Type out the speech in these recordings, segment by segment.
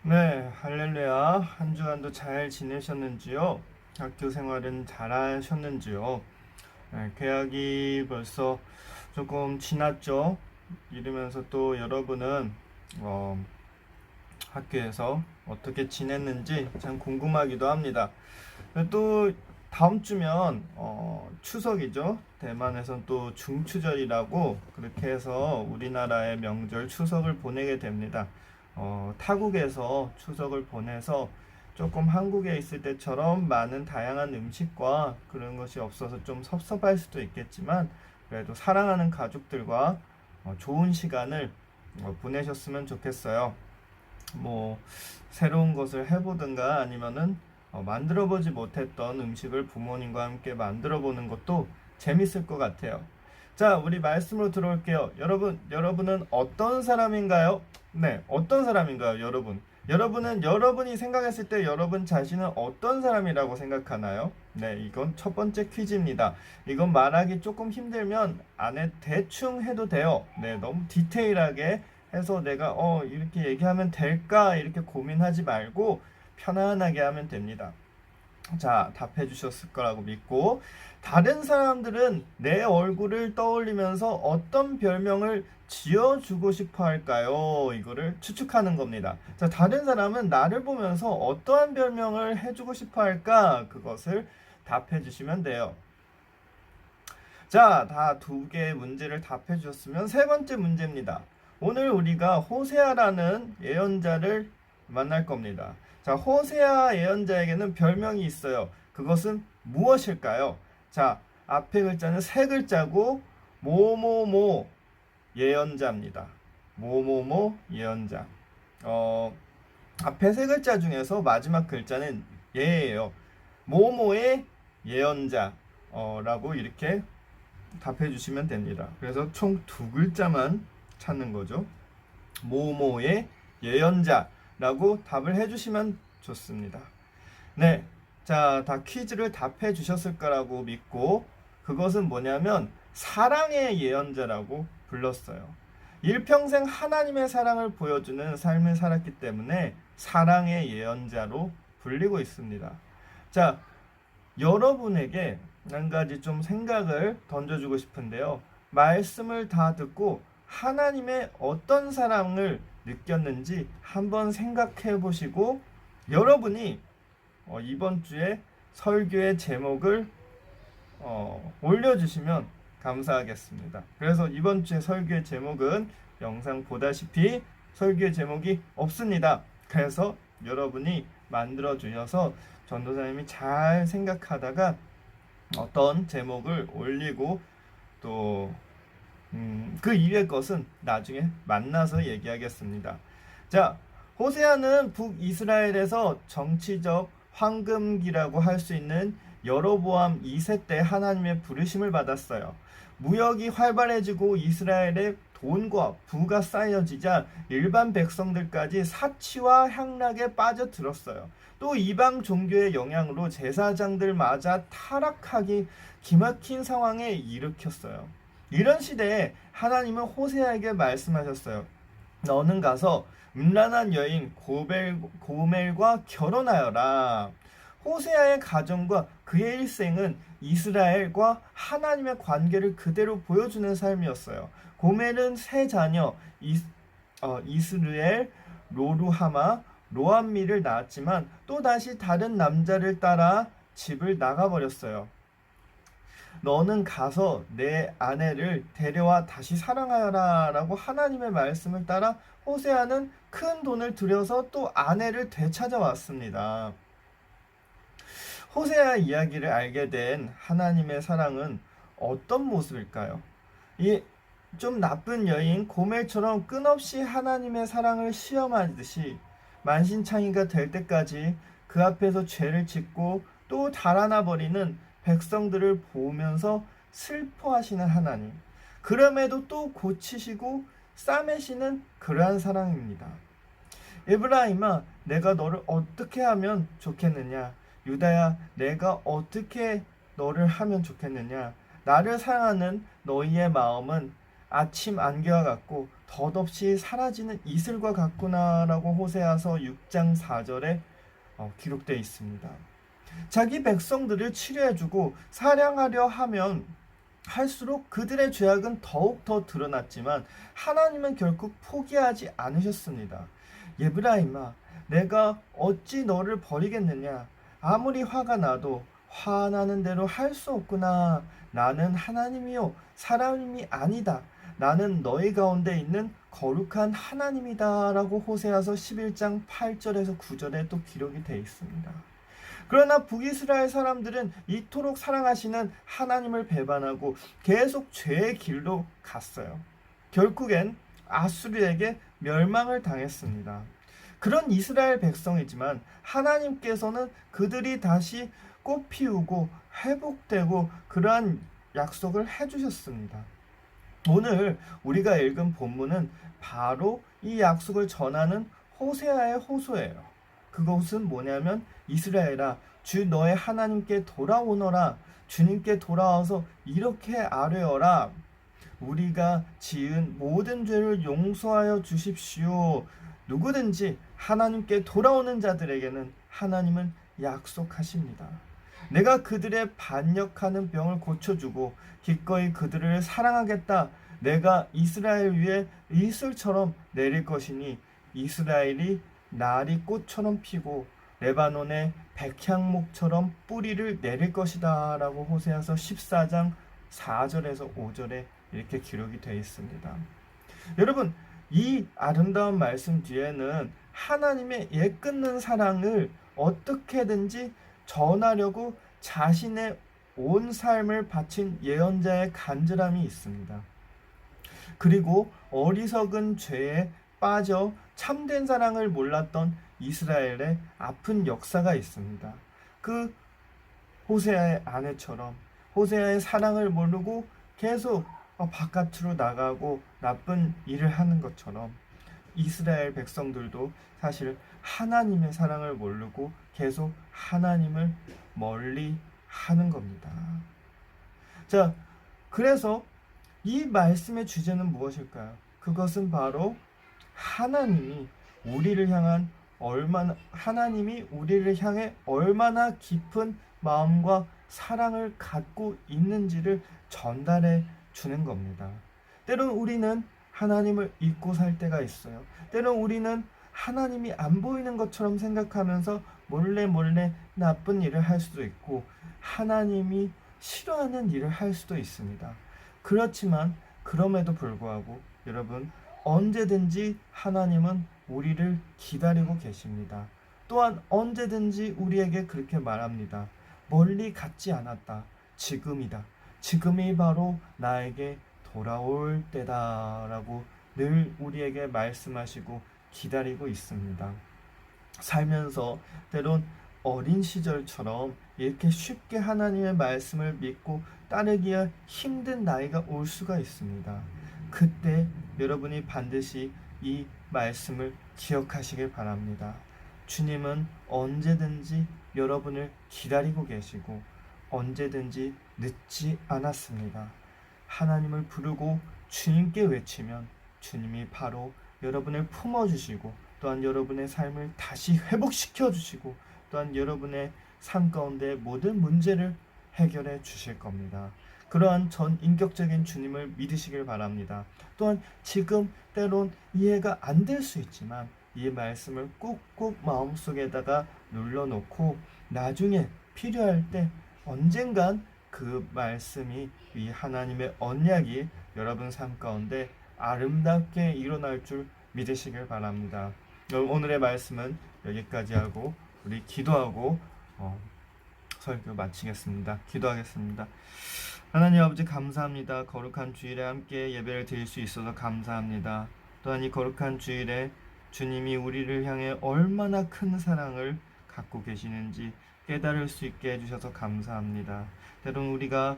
네, 할렐루야. 한 주간도 잘 지내셨는지요? 학교 생활은 잘 하셨는지요? 네, 개학이 벌써 조금 지났죠? 이러면서 또 여러분은 학교에서 어떻게 지냈는지 참 궁금하기도 합니다. 또 다음 주면 추석이죠. 대만에선 또 중추절이라고 그렇게 해서 우리나라의 명절 추석을 보내게 됩니다. 타국에서 추석을 보내서 조금 한국에 있을 때처럼 많은 다양한 음식과 그런 것이 없어서 좀 섭섭할 수도 있겠지만 그래도 사랑하는 가족들과 좋은 시간을 보내셨으면 좋겠어요. 뭐 새로운 것을 해보든가 아니면은 만들어보지 못했던 음식을 부모님과 함께 만들어보는 것도 재밌을 것 같아요. 자, 우리 말씀으로 들어올게요. 여러분은 어떤 사람인가요? 네, 어떤 사람인가요, 여러분? 여러분은 여러분이 생각했을 때 여러분 자신은 어떤 사람이라고 생각하나요? 네, 이건 첫 번째 퀴즈입니다. 이건 말하기 조금 힘들면 안에 대충 해도 돼요. 네, 너무 디테일하게 해서 내가 이렇게 얘기하면 될까 이렇게 고민하지 말고 편안하게 하면 됩니다. 자, 답해 주셨을 거라고 믿고 다른 사람들은 내 얼굴을 떠올리면서 어떤 별명을 지어주고 싶어 할까요? 이거를 추측하는 겁니다. 자, 다른 사람은 나를 보면서 어떠한 별명을 해주고 싶어 할까? 그것을 답해 주시면 돼요. 자, 다 두 개의 문제를 답해 주셨으면 세 번째 문제입니다. 오늘 우리가 호세아라는 예언자를 만날 겁니다. 자, 호세아 예언자에게는 별명이 있어요. 그것은 무엇일까요? 자, 앞에 글자는 세 글자고 모모모 예언자입니다. 모모모 예언자. 앞에 세 글자 중에서 마지막 글자는 예예요. 모모의 예언자라고 이렇게 답해 주시면 됩니다. 그래서 총 두 글자만 찾는 거죠. 모모의 예언자라고 답을 해주시면 좋습니다. 네, 자, 다 퀴즈를 답해 주셨을 거라고 믿고 그것은 뭐냐면 사랑의 예언자라고 불렀어요. 일평생 하나님의 사랑을 보여주는 삶을 살았기 때문에 사랑의 예언자로 불리고 있습니다. 자, 여러분에게 한 가지 좀 생각을 던져주고 싶은데요. 말씀을 다 듣고 하나님의 어떤 사랑을 느꼈는지 한번 생각해 보시고 여러분이 이번 주에 설교의 제목을 올려주시면 감사하겠습니다. 그래서 이번 주에 설교의 제목은 영상 보다시피 설교의 제목이 없습니다. 그래서 여러분이 만들어 주셔서 전도사님이 잘 생각하다가 어떤 제목을 올리고 또 그 이외의 것은 나중에 만나서 얘기하겠습니다. 자, 호세아는 북이스라엘에서 정치적 황금기라고 할 수 있는 여로보암 2세 때 하나님의 부르심을 받았어요. 무역이 활발해지고 이스라엘의 돈과 부가 쌓여지자 일반 백성들까지 사치와 향락에 빠져들었어요. 또 이방 종교의 영향으로 제사장들마저 타락하기 기막힌 상황에 일으켰어요. 이런 시대에 하나님은 호세아에게 말씀하셨어요. 너는 가서 음란한 여인 고멜과 결혼하여라. 호세아의 가정과 그의 일생은 이스라엘과 하나님의 관계를 그대로 보여주는 삶이었어요. 고멜은 세 자녀 이스르엘, 로루하마, 로암미를 낳았지만 또다시 다른 남자를 따라 집을 나가버렸어요. 너는 가서 내 아내를 데려와 다시 사랑하여라 라고 하나님의 말씀을 따라 호세아는 큰 돈을 들여서 또 아내를 되찾아왔습니다. 호세아 이야기를 알게 된 하나님의 사랑은 어떤 모습일까요? 이 좀 나쁜 여인 고멜처럼 끝없이 하나님의 사랑을 시험하듯이 만신창이가 될 때까지 그 앞에서 죄를 짓고 또 달아나 버리는 백성들을 보면서 슬퍼하시는 하나님. 그럼에도 또 고치시고 싸매시는 그러한 사랑입니다. 에브라임아, 내가 너를 어떻게 하면 좋겠느냐? 유다야, 내가 어떻게 너를 하면 좋겠느냐? 나를 사랑하는 너희의 마음은 아침 안개와 같고 덧없이 사라지는 이슬과 같구나라고 호세아서 6장 4절에 기록되어 있습니다. 자기 백성들을 치료해주고 사랑하려 하면 할수록 그들의 죄악은 더욱 더 드러났지만 하나님은 결국 포기하지 않으셨습니다. 예브라임아, 내가 어찌 너를 버리겠느냐? 아무리 화가 나도 화나는 대로 할 수 없구나. 나는 하나님이요 사람이 아니다. 나는 너희 가운데 있는 거룩한 하나님이다 라고 호세아서 11장 8절에서 9절에 또 기록이 되어 있습니다. 그러나 북이스라엘 사람들은 이토록 사랑하시는 하나님을 배반하고 계속 죄의 길로 갔어요. 결국엔 아수르에게 멸망을 당했습니다. 그런 이스라엘 백성이지만 하나님께서는 그들이 다시 꽃 피우고 회복되고 그러한 약속을 해주셨습니다. 오늘 우리가 읽은 본문은 바로 이 약속을 전하는 호세아의 호소예요. 그것은 뭐냐면 이스라엘아, 주 너의 하나님께 돌아오너라. 주님께 돌아와서 이렇게 아뢰어라. 우리가 지은 모든 죄를 용서하여 주십시오. 누구든지 하나님께 돌아오는 자들에게는 하나님은 약속하십니다. 내가 그들의 반역하는 병을 고쳐주고 기꺼이 그들을 사랑하겠다. 내가 이스라엘 위에 이슬처럼 내릴 것이니 이스라엘이 나리 꽃처럼 피고 레바논의 백향목처럼 뿌리를 내릴 것이다 라고 호세아서 14장 4절에서 5절에 이렇게 기록이 되어 있습니다. 여러분, 이 아름다운 말씀 뒤에는 하나님의 예끝는 사랑을 어떻게든지 전하려고 자신의 온 삶을 바친 예언자의 간절함이 있습니다. 그리고 어리석은 죄에 빠져 참된 사랑을 몰랐던 이스라엘의 아픈 역사가 있습니다. 그 호세아의 아내처럼 호세아의 사랑을 모르고 계속 바깥으로 나가고 나쁜 일을 하는 것처럼 이스라엘 백성들도 사실 하나님의 사랑을 모르고 계속 하나님을 멀리 하는 겁니다. 자, 그래서 이 말씀의 주제는 무엇일까요? 그것은 바로 하나님이 우리를 향해 얼마나 깊은 마음과 사랑을 갖고 있는지를 전달해 주는 겁니다. 때론 우리는 하나님을 잊고 살 때가 있어요. 때론 우리는 하나님이 안 보이는 것처럼 생각하면서 몰래 나쁜 일을 할 수도 있고 하나님이 싫어하는 일을 할 수도 있습니다. 그렇지만 그럼에도 불구하고 여러분, 언제든지 하나님은 우리를 기다리고 계십니다. 또한 언제든지 우리에게 그렇게 말합니다. 멀리 갔지 않았다. 지금이다. 지금이 바로 나에게 돌아올 때다 라고 늘 우리에게 말씀하시고 기다리고 있습니다. 살면서 때론 어린 시절처럼 이렇게 쉽게 하나님의 말씀을 믿고 따르기에 힘든 나이가 올 수가 있습니다. 그때 여러분이 반드시 이 말씀을 기억하시길 바랍니다. 주님은 언제든지 여러분을 기다리고 계시고 언제든지 늦지 않았습니다. 하나님을 부르고 주님께 외치면 주님이 바로 여러분을 품어주시고 또한 여러분의 삶을 다시 회복시켜 주시고 또한 여러분의 삶 가운데 모든 문제를 해결해 주실 겁니다. 그러한 전인격적인 주님을 믿으시길 바랍니다. 또한 지금 때론 이해가 안 될 수 있지만 이 말씀을 꾹꾹 마음속에다가 눌러놓고 나중에 필요할 때 언젠간 그 말씀이 이 하나님의 언약이 여러분 삶 가운데 아름답게 일어날 줄 믿으시길 바랍니다. 오늘의 말씀은 여기까지 하고 우리 기도하고 설교 마치겠습니다. 기도하겠습니다. 하나님 아버지 감사합니다. 거룩한 주일에 함께 예배를 드릴 수 있어서 감사합니다. 또한 이 거룩한 주일에 주님이 우리를 향해 얼마나 큰 사랑을 갖고 계시는지 깨달을 수 있게 해주셔서 감사합니다. 때론 우리가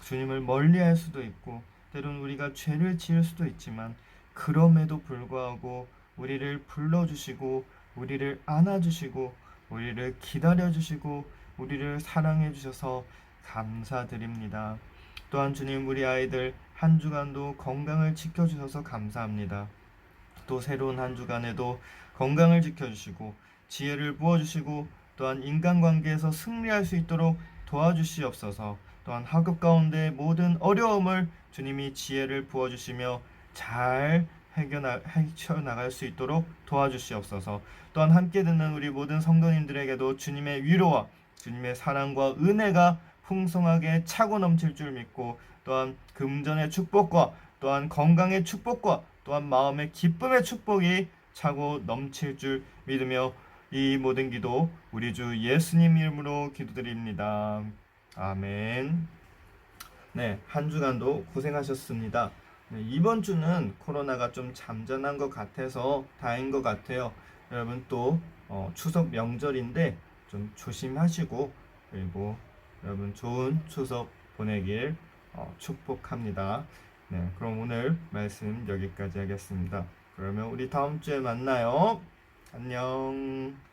주님을 멀리할 수도 있고 때론 우리가 죄를 지을 수도 있지만 그럼에도 불구하고 우리를 불러주시고 우리를 안아주시고 우리를 기다려주시고 우리를 사랑해 주셔서 감사드립니다. 또한 주님, 우리 아이들 한 주간도 건강을 지켜주셔서 감사합니다. 또 새로운 한 주간에도 건강을 지켜주시고 지혜를 부어주시고 또한 인간관계에서 승리할 수 있도록 도와주시옵소서. 또한 학업 가운데 모든 어려움을 주님이 지혜를 부어주시며 잘 헤쳐나갈 수 있도록 도와주시옵소서. 또한 함께 듣는 우리 모든 성도님들에게도 주님의 위로와 주님의 사랑과 은혜가 풍성하게 차고 넘칠 줄 믿고, 또한 금전의 축복과 또한 건강의 축복과 또한 마음의 기쁨의 축복이 차고 넘칠 줄 믿으며 이 모든 기도 우리 주 예수님 이름으로 기도드립니다. 아멘. 네, 한 주간도 고생하셨습니다. 네, 이번 주는 코로나가 좀 잠잠한 것 같아서 다행인 것 같아요. 여러분 또 추석 명절인데 좀 조심하시고, 그리고 여러분 좋은 추석 보내길 축복합니다. 네, 그럼 오늘 말씀 여기까지 하겠습니다. 그러면 우리 다음 주에 만나요. 안녕.